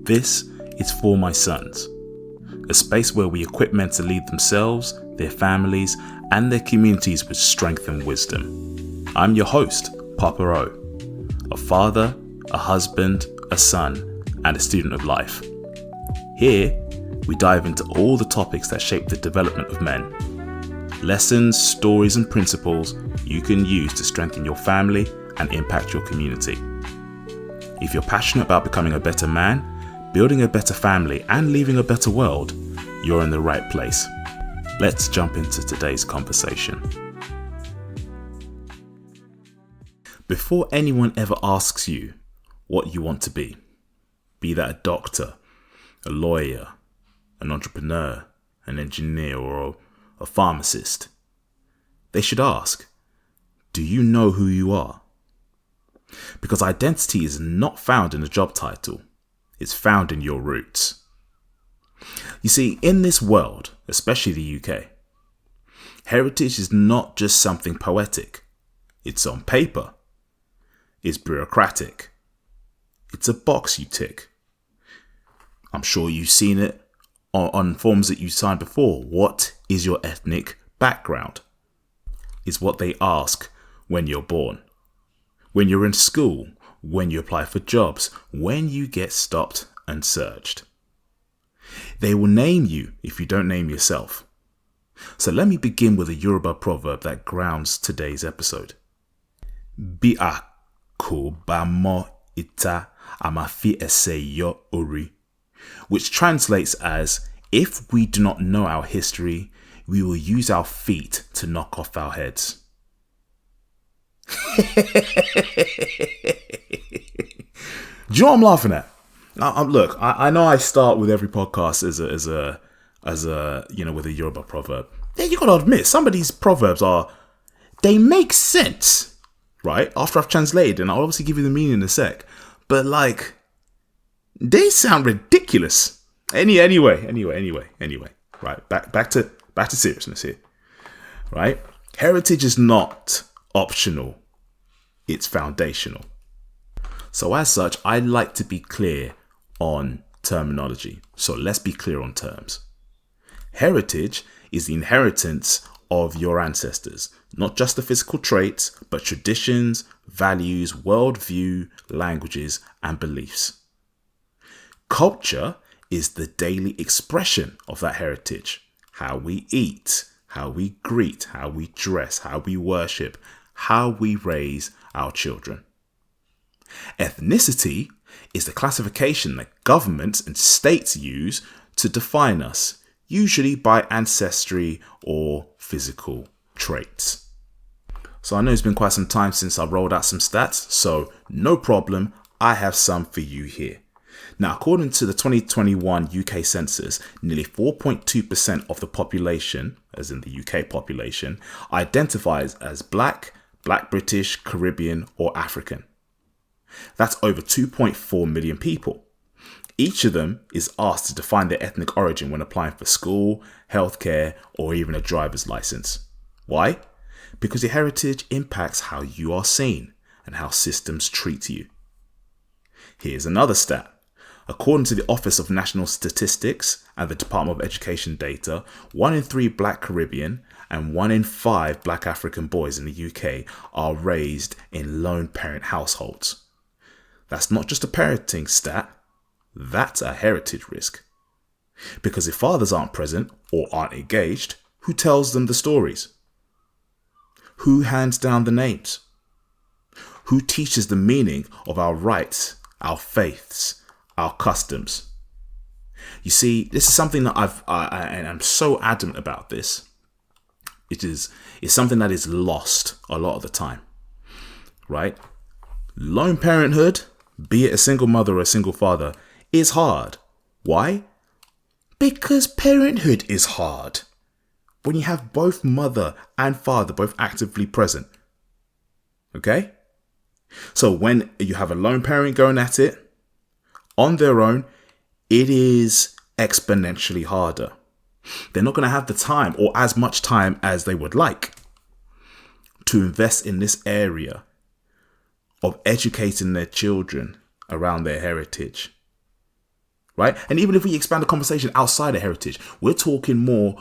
This is For My Sons, a space where we equip men to lead themselves, their families, and their communities with strength and wisdom. I'm your host, Papa O, a father, a husband, a son, and a student of life. Here, we dive into all the topics that shape the development of men. Lessons, stories, and principles you can use to strengthen your family and impact your community. If you're passionate about becoming a better man, building a better family, and leaving a better world, you're in the right place. Let's jump into today's conversation. Before anyone ever asks you what you want to be that a doctor, a lawyer, an entrepreneur, an engineer, or a pharmacist, they should ask, do you know who you are? Because identity is not found in a job title. It's found in your roots. You see, in this world, especially the UK, heritage is not just something poetic. It's on paper. It's bureaucratic. It's a box you tick. I'm sure you've seen it on forms that you signed before. What is your ethnic background? Is what they ask when you're born, when you're in school, when you apply for jobs, when you get stopped and searched. They will name you if you don't name yourself. So let me begin with a Yoruba proverb that grounds today's episode. Bi a ko ba mo ita amafi ese yo ori, which translates as, if we do not know our history, we will use our feet to knock off our heads. Do you know what I'm laughing at? Look, I know I start with every podcast as a with a Yoruba proverb. Yeah, you gotta admit, some of these proverbs they make sense, right? After I've translated, and I'll obviously give you the meaning in a sec. But they sound ridiculous. Anyway. Right, back to seriousness here. Right? Heritage is not optional. It's foundational. So as such, I like to be clear on terminology. So let's be clear on terms. Heritage is the inheritance of your ancestors, not just the physical traits, but traditions, values, worldview, languages, and beliefs. Culture is the daily expression of that heritage. How we eat, how we greet, how we dress, how we worship, how we raise our children. Ethnicity is the classification that governments and states use to define us, usually by ancestry or physical traits. So I know it's been quite some time since I rolled out some stats, so no problem, I have some for you here. Now, according to the 2021 UK census, nearly 4.2% of the population, as in the UK population, identifies as Black, British, Caribbean, or African. That's over 2.4 million people. Each of them is asked to define their ethnic origin when applying for school, healthcare, or even a driver's license. Why? Because your heritage impacts how you are seen and how systems treat you. Here's another stat. According to the Office of National Statistics and the Department of Education data, 1 in 3 Black Caribbean and 1 in 5 Black African boys in the UK are raised in lone parent households. That's not just a parenting stat, that's a heritage risk. Because if fathers aren't present or aren't engaged, who tells them the stories? Who hands down the names? Who teaches the meaning of our rights, our faiths, our customs? You see, this is something that and I'm so adamant about this. It's something that is lost a lot of the time, right? Lone parenthood, be it a single mother or a single father, is hard. Why? Because parenthood is hard. When you have both mother and father both actively present. Okay? So when you have a lone parent going at it on their own, it is exponentially harder. They're not going to have the time or as much time as they would like to invest in this area of educating their children around their heritage. right? And even if we expand the conversation outside of heritage, we're talking more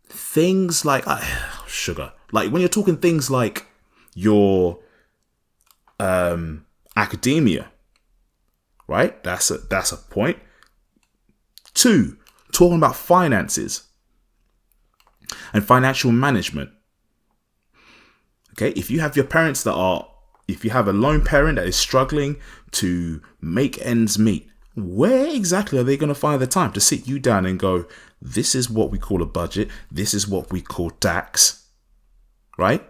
things like sugar. Like when you're talking things like your academia, right? That's a point. 2, talking about finances and financial management. Okay, if you have a lone parent that is struggling to make ends meet, where exactly are they going to find the time to sit you down and go, this is what we call a budget, this is what we call tax, right?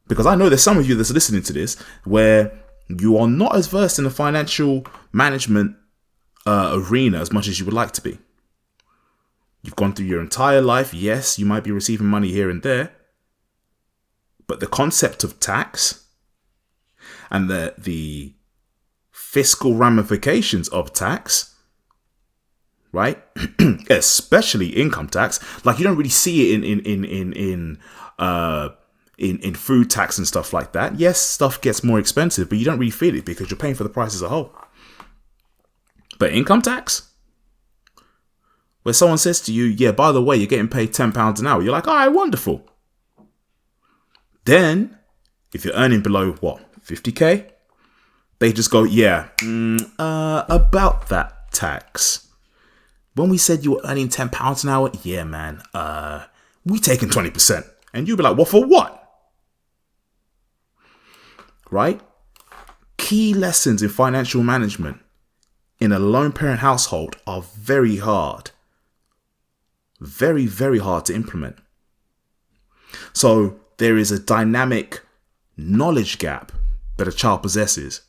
Because I know there's some of you that's listening to this where you are not as versed in the financial management arena as much as you would like to be. You've gone through your entire life. Yes, you might be receiving money here and there, but the concept of tax and the fiscal ramifications of tax, right? Especially income tax, like you don't really see it in food tax and stuff like that. Yes, stuff gets more expensive, but you don't really feel it because you're paying for the price as a whole. But income tax, where someone says to you, yeah, by the way, you're getting paid £10 an hour. You're like, all right, wonderful. Then, if you're earning below, 50K? They just go, yeah, about that tax. When we said you were earning £10 an hour, yeah, man, we taking 20%. And you'll be like, well, for what? Right? Key lessons in financial management in a lone parent household are very hard. Very, very hard to implement. So there is a dynamic knowledge gap that a child possesses,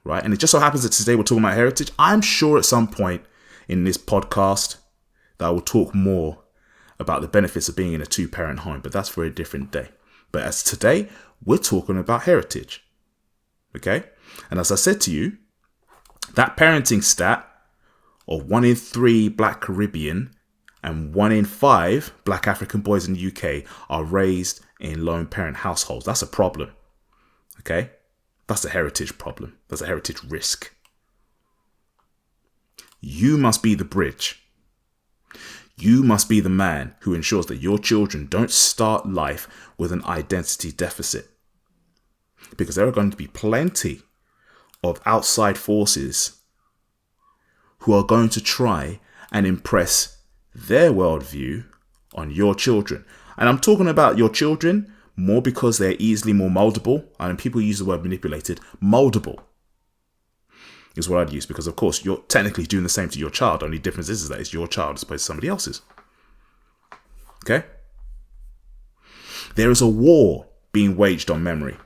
right? And it just so happens that today we're talking about heritage. I'm sure at some point in this podcast that I will talk more about the benefits of being in a 2-parent home, but that's for a different day. But as today, we're talking about heritage, okay? And as I said to you, that parenting stat of 1 in 3 Black Caribbean and 1 in 5 Black African boys in the UK are raised in lone parent households. That's a problem, okay? That's a heritage problem. That's a heritage risk. You must be the bridge. You must be the man who ensures that your children don't start life with an identity deficit. Because there are going to be plenty of outside forces who are going to try and impress their worldview on your children. And I'm talking about your children more because they're easily more moldable. And people use the word manipulated. Moldable is what I'd use, because of course you're technically doing the same to your child. Only difference is that it's your child as opposed to somebody else's. Okay? There is a war being waged on memory.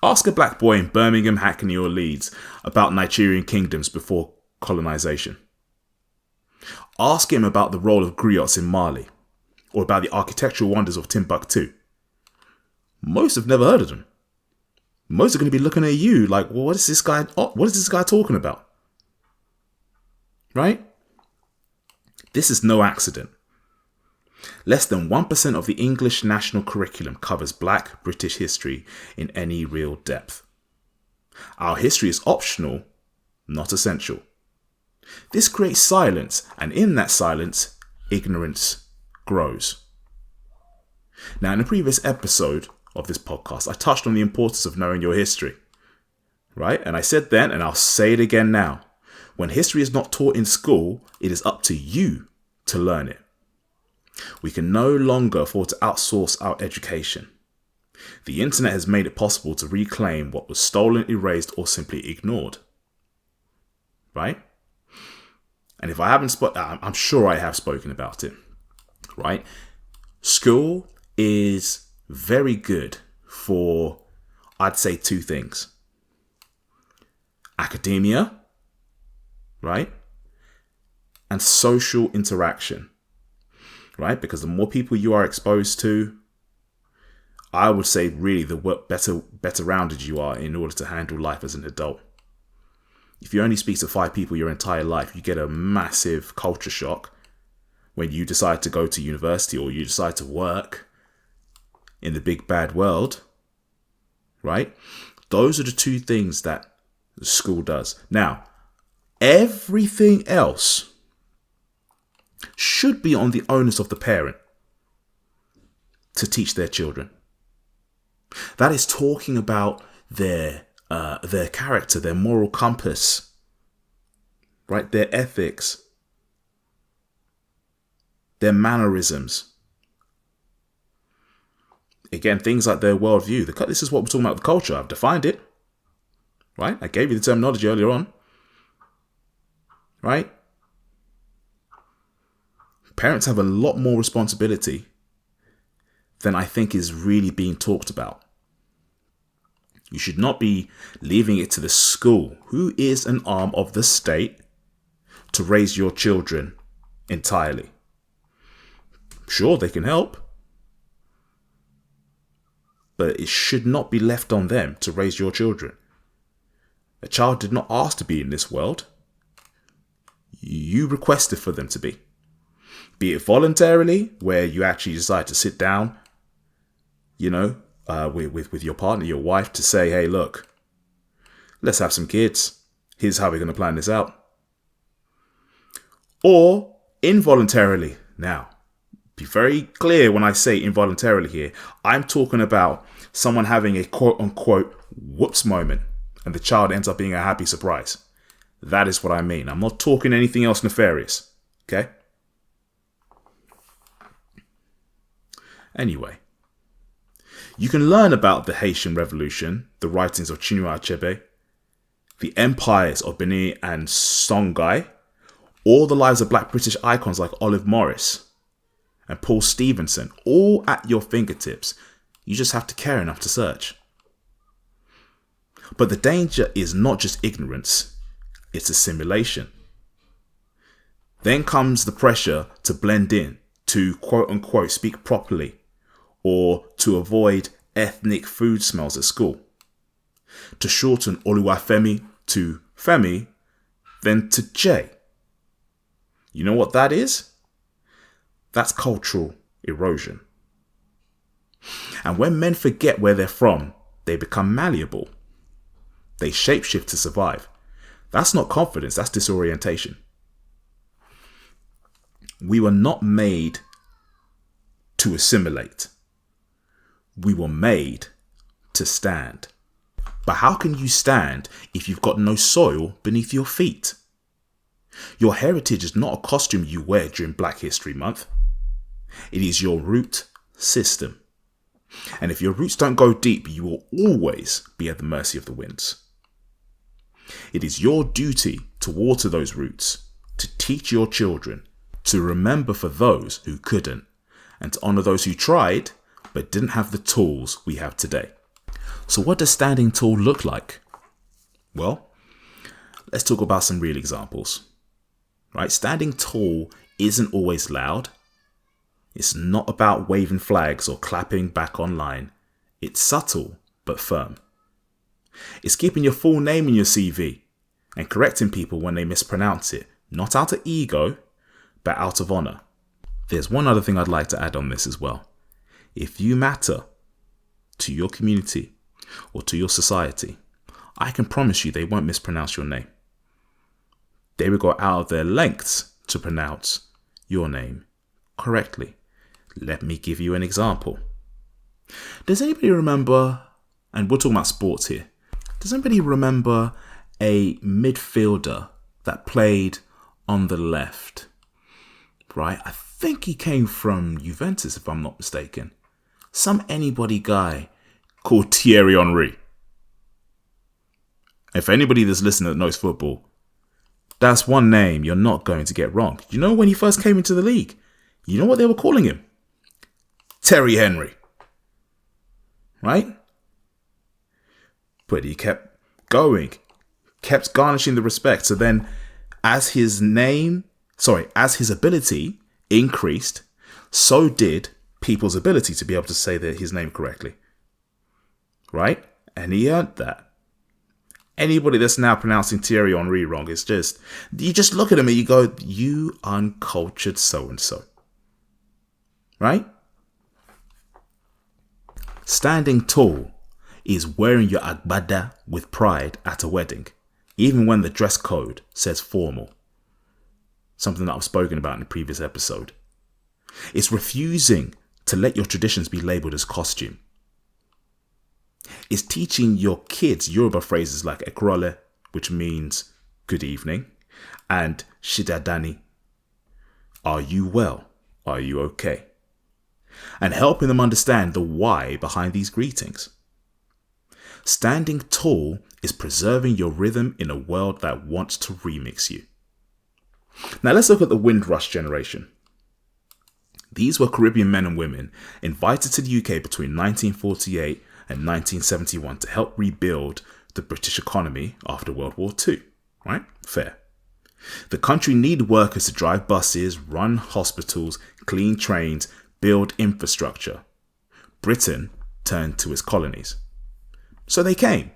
Ask a black boy in Birmingham, Hackney or Leeds about Nigerian kingdoms before colonization. Ask him about the role of griots in Mali or about the architectural wonders of Timbuktu. Most have never heard of them. Most are going to be looking at you like, well, what is this guy talking about? Right? This is no accident. Less than 1% of the English national curriculum covers Black British history in any real depth. Our history is optional, not essential. This creates silence, and in that silence, ignorance grows. Now, in a previous episode of this podcast, I touched on the importance of knowing your history, right? And I said then, and I'll say it again now, when history is not taught in school, it is up to you to learn it. We can no longer afford to outsource our education. The internet has made it possible to reclaim what was stolen, erased, or simply ignored. Right? And if I haven't I'm sure I have spoken about it. Right? School is very good for, I'd say, 2 things. Academia, right? And social interaction. Right? Because the more people you are exposed to, I would say really the better rounded you are in order to handle life as an adult. If you only speak to 5 people your entire life, you get a massive culture shock when you decide to go to university or you decide to work in the big bad world, right? Those are the 2 things that The school does. Now, everything else should be on the onus of the parent to teach their children. That is talking about their character, their moral compass, right? Their ethics, their mannerisms. Again, things like their worldview. This is what we're talking about with culture. I've defined it, right? I gave you the terminology earlier on, right? Parents have a lot more responsibility than I think is really being talked about. You should not be leaving it to the school, who is an arm of the state, to raise your children entirely. Sure, they can help, but it should not be left on them to raise your children. A child did not ask to be in this world. You requested for them to be. Be it voluntarily, where you actually decide to sit down, with your partner, your wife, to say, hey, look, let's have some kids. Here's how we're going to plan this out. Or involuntarily. Now, be very clear when I say involuntarily here. I'm talking about someone having a quote unquote whoops moment and the child ends up being a happy surprise. That is what I mean. I'm not talking anything else nefarious. Okay? Anyway, you can learn about the Haitian Revolution, the writings of Chinua Achebe, the empires of Benin and Songhai, or the lives of Black British icons like Olive Morris and Paul Stevenson, all at your fingertips. You just have to care enough to search. But the danger is not just ignorance, it's assimilation. Then comes the pressure to blend in, to quote unquote speak properly, or to avoid ethnic food smells at school. To shorten Oluwafemi to Femi, then to J. You know what that is? That's cultural erosion. And when men forget where they're from, they become malleable. They shapeshift to survive. That's not confidence, that's disorientation. We were not made to assimilate. We were made to stand. But how can you stand if you've got no soil beneath your feet? Your heritage is not a costume you wear during Black History Month. It is your root system. And if your roots don't go deep, you will always be at the mercy of the winds. It is your duty to water those roots, to teach your children, to remember for those who couldn't, and to honor those who tried but didn't have the tools we have today. So what does standing tall look like? Well, let's talk about some real examples. Right? Standing tall isn't always loud. It's not about waving flags or clapping back online. It's subtle but firm. It's keeping your full name in your CV and correcting people when they mispronounce it, not out of ego, but out of honor. There's one other thing I'd like to add on this as well. If you matter to your community or to your society, I can promise you they won't mispronounce your name. They will go out of their lengths to pronounce your name correctly. Let me give you an example. Does anybody remember, and we're talking about sports here, does anybody remember a midfielder that played on the left? Right? I think he came from Juventus, if I'm not mistaken. Some anybody guy called Thierry Henry. If anybody that's listening that knows football, that's one name you're not going to get wrong. You know when he first came into the league, you know what they were calling him? Terry Henry. Right? But he kept going, kept garnishing the respect. So then as his ability increased, so did people's ability to be able to say his name correctly. Right? And he earned that. Anybody that's now pronouncing Thierry Henry wrong is you just look at him and you go, you uncultured so-and-so. Right? Standing tall is wearing your agbada with pride at a wedding. even when the dress code says formal, something that I've spoken about in a previous episode. It's refusing to let your traditions be labelled as costume. It's teaching your kids Yoruba phrases like ekrole, which means good evening, and shidadani, are you well? Are you okay? And helping them understand the why behind these greetings. Standing tall is preserving your rhythm in a world that wants to remix you. Now let's look at the Windrush generation. These were Caribbean men and women invited to the UK between 1948 and 1971 to help rebuild the British economy after World War II. Right? Fair. The country needed workers to drive buses, run hospitals, clean trains, build infrastructure. Britain turned to its colonies. So they came,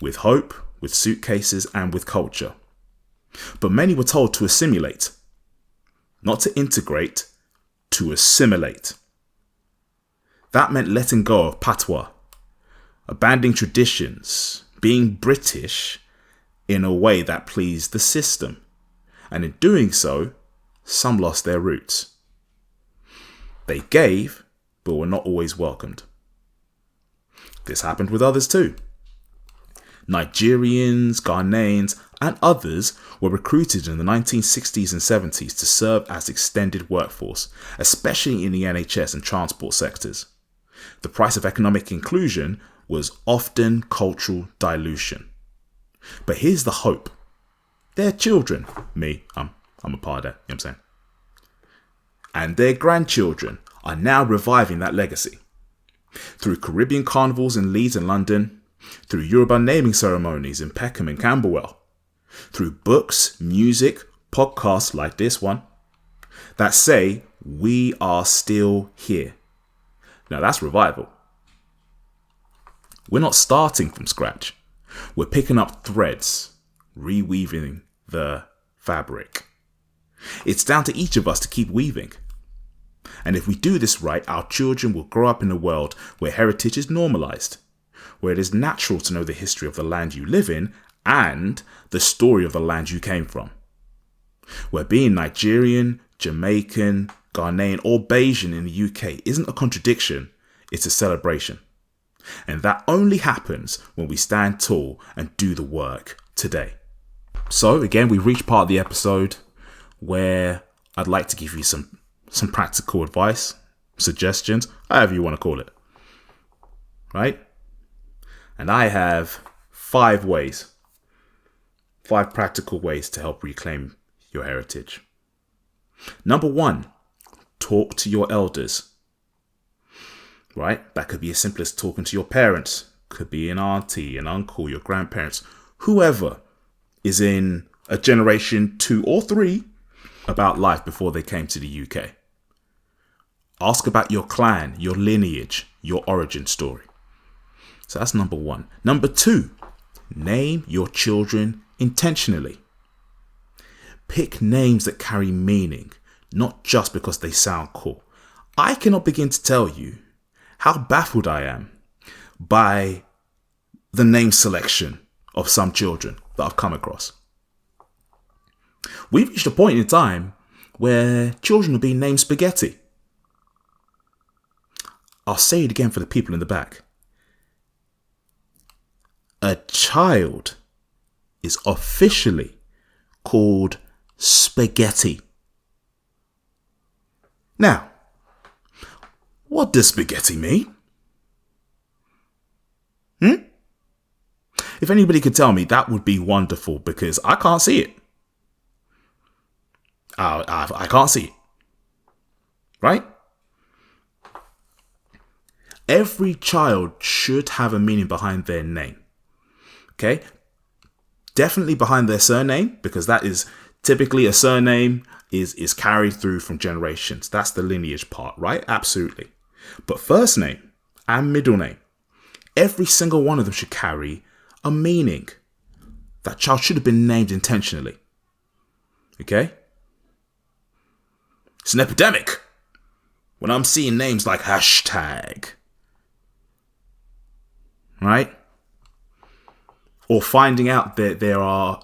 with hope, with suitcases, and with culture. But many were told to assimilate, not to integrate, to assimilate. That meant letting go of patois, abandoning traditions, being British in a way that pleased the system. And in doing so, some lost their roots. They gave, but were not always welcomed. This happened with others too. Nigerians, Ghanaians, and others were recruited in the 1960s and 70s to serve as extended workforce, especially in the NHS and transport sectors. The price of economic inclusion was often cultural dilution. But here's the hope. Their children, I'm a part of that, you know what I'm saying? And their grandchildren are now reviving that legacy. Through Caribbean carnivals in Leeds and London, through Yoruba naming ceremonies in Peckham and Camberwell, through books, music, podcasts like this one, that say, we are still here. Now that's revival. We're not starting from scratch. We're picking up threads, reweaving the fabric. It's down to each of us to keep weaving. And if we do this right, our children will grow up in a world where heritage is normalized, where it is natural to know the history of the land you live in and the story of the land you came from. Where being Nigerian, Jamaican, Ghanaian, or Bayesian in the UK isn't a contradiction, it's a celebration. And that only happens when we stand tall and do the work today. So again, we've reached part of the episode where I'd like to give you some practical advice, suggestions, however you want to call it. Right? And I have 5 practical ways to help reclaim your heritage. Number 1, talk to your elders. Right? That could be as simple as talking to your parents, could be an auntie, an uncle, your grandparents, whoever is in a generation 2 or 3 about life before they came to the UK. Ask about your clan, your lineage, your origin story. So that's number 1. Number 2, name your children intentionally. Pick names that carry meaning, not just because they sound cool. I cannot begin to tell you how baffled I am by the name selection of some children that I've come across. We've reached a point in time where children are being named spaghetti. I'll say it again for the people in the back. A child is officially called spaghetti. Now, what does spaghetti mean? If anybody could tell me, that would be wonderful, because I can't see it. I can't see it. Right? Every child should have a meaning behind their name. Okay? Definitely behind their surname, because that is typically a surname is carried through from generations. That's the lineage part, right? Absolutely. But first name and middle name, every single one of them should carry a meaning. That child should have been named intentionally. Okay? It's an epidemic when I'm seeing names like hashtag. Right? or finding out that there are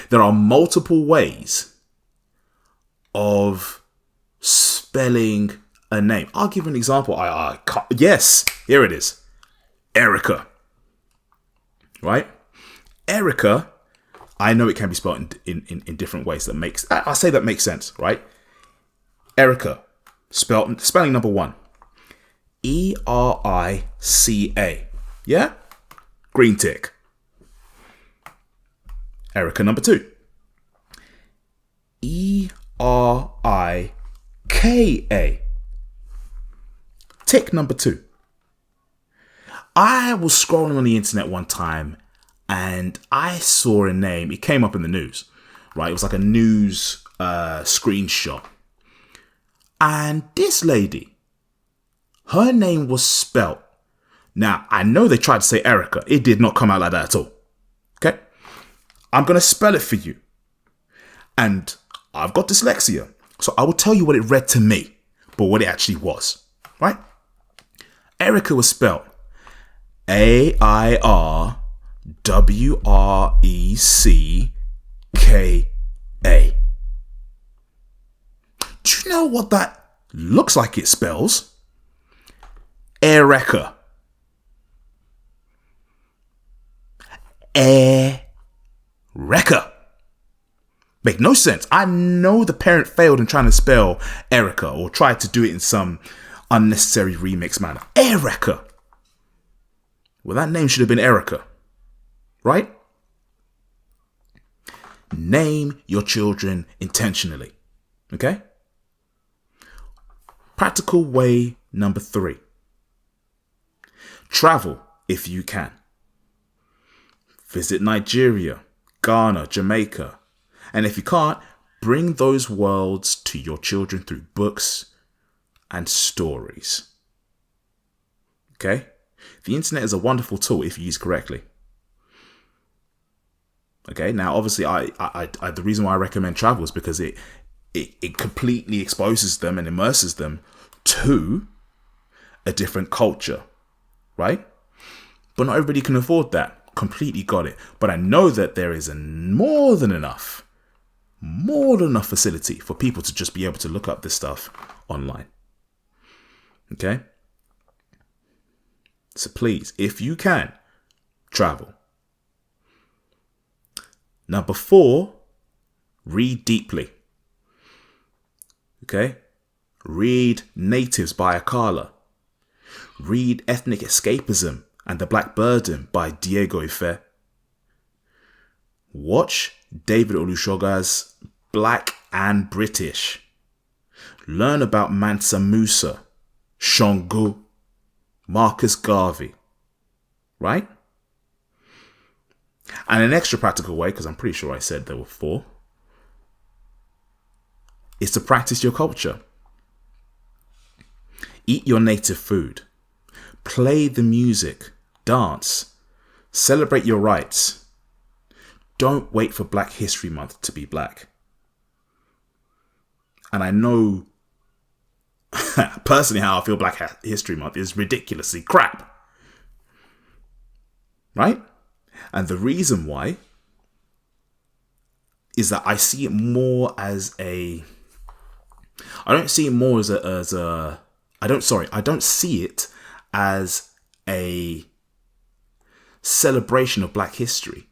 there are multiple ways of spelling a name. I'll give an example. Yes, here it is. Erica. Right? Erica, I know it can be spelled in different ways. I say that makes sense, right? Erica, spelling number 1. Erica. Yeah? Green tick. Erica number 2. Erika. Tick number 2. I was scrolling on the internet one time and I saw a name. It came up in the news, right? It was like a news screenshot. And this lady, her name was spelt. Now, I know they tried to say Erica. It did not come out like that at all. Okay? I'm going to spell it for you. And I've got dyslexia. So I will tell you what it read to me, but what it actually was. Right? Erica was spelled Airwrecka. Do you know what that looks like it spells? Airwrecka. Airwrecka. Make no sense. I know the parent failed in trying to spell Erica or tried to do it in some unnecessary remix manner. Airwrecka. Well, that name should have been Erica. Right? Name your children intentionally. Okay? Practical way number 3. Travel if you can. Visit Nigeria, Ghana, Jamaica. And if you can't, bring those worlds to your children through books and stories. Okay? The internet is a wonderful tool if used correctly. Okay, now obviously I the reason why I recommend travel is because it completely exposes them and immerses them to a different culture, right? But not everybody can afford that. Completely got it. But I know that there is more than enough facility for people to just be able to look up this stuff online. Okay? So please, if you can, travel. Number 4, read deeply. Okay? Read Natives by Akala. Read Ethnic Escapism and the Black Burden by Diego Ife. Watch David Olusoga's Black and British. Learn about Mansa Musa, Shango, Marcus Garvey. Right? And an extra practical way, because I'm pretty sure I said there were 4, is to practice your culture. Eat your native food. Play the music. Dance. Celebrate your rights. Don't wait for Black History Month to be black. And I know personally how I feel Black History Month is ridiculously crap. Right? And the reason why is that I see it more as I don't see it as a celebration of Black history.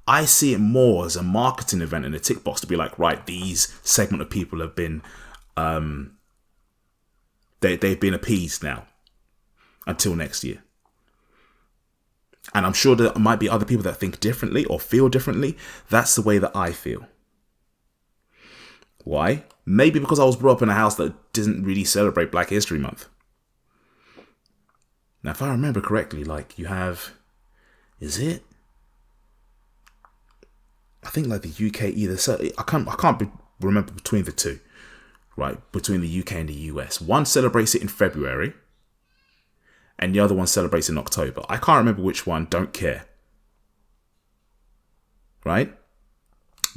I see it more as a marketing event in a tick box to be like, right, these segment of people have been, they've been appeased now until next year. And I'm sure there might be other people that think differently or feel differently. That's the way that I feel. Why? Maybe because I was brought up in a house that didn't really celebrate Black History Month. Now, if I remember correctly, like you have, I think like the UK I can't remember between the two, right? Between the UK and the US. One celebrates it in February and the other one celebrates in October. I can't remember which one, don't care. Right?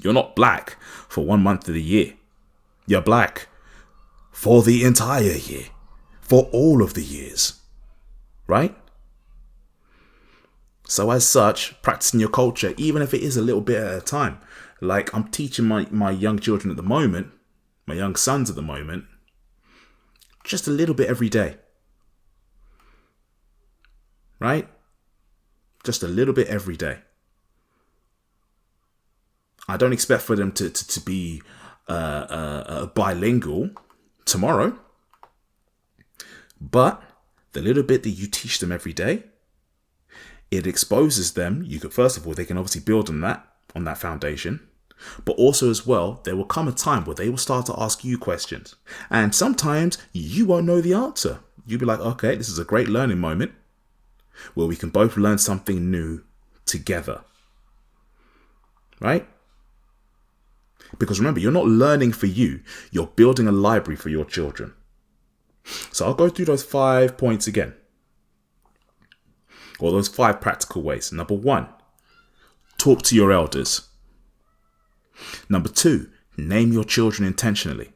You're not black for 1 month of the year. You're black for the entire year. For all of the years. Right? So as such, practicing your culture, even if it is a little bit at a time. Like I'm teaching my young children at the moment, my young sons at the moment, just a little bit every day. Right? Just a little bit every day. I don't expect for them to be bilingual tomorrow. But the little bit that you teach them every day, it exposes them. First of all, they can obviously build on that foundation. But also as well, there will come a time where they will start to ask you questions. And sometimes you won't know the answer. You'll be like, okay, this is a great learning moment where we can both learn something new together. Right? Because remember, you're not learning for you. You're building a library for your children. So I'll go through those 5 points again. Or those 5 practical ways. Number 1, talk to your elders. Number 2, name your children intentionally.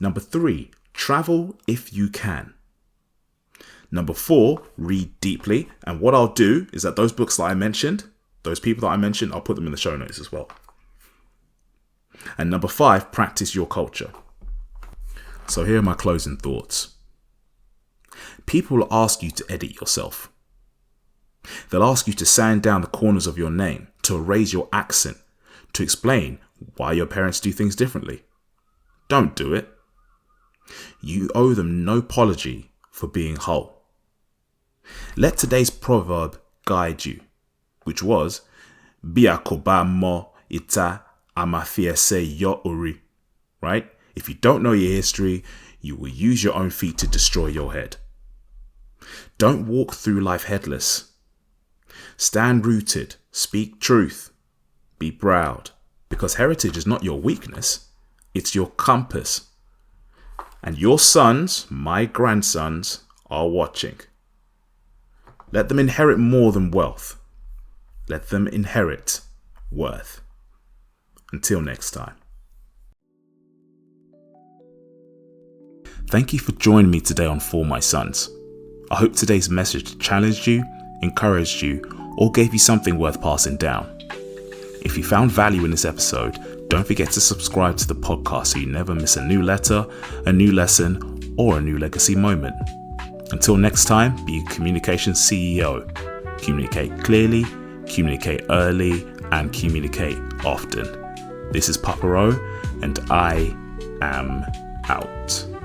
Number 3, travel if you can. Number 4, read deeply. And what I'll do is that those books that I mentioned, those people that I mentioned, I'll put them in the show notes as well. And number 5, practice your culture. So here are my closing thoughts. People will ask you to edit yourself. They'll ask you to sand down the corners of your name, to erase your accent, to explain why your parents do things differently. Don't do it. You owe them no apology for being whole. Let today's proverb guide you, which was, Biakoba mo ita amafiese yo ori. Right? If you don't know your history, you will use your own feet to destroy your head. Don't walk through life headless. Stand rooted, speak truth, be proud, because heritage is not your weakness, it's your compass. And your sons, my grandsons, are watching. Let them inherit more than wealth. Let them inherit worth. Until next time. Thank you for joining me today on For My Sons. I hope today's message challenged you, encouraged you, or gave you something worth passing down. If you found value in this episode, don't forget to subscribe to the podcast so you never miss a new letter, a new lesson, or a new legacy moment. Until next time, be a communications CEO. Communicate clearly, communicate early, and communicate often. This is Papa O, and I am out.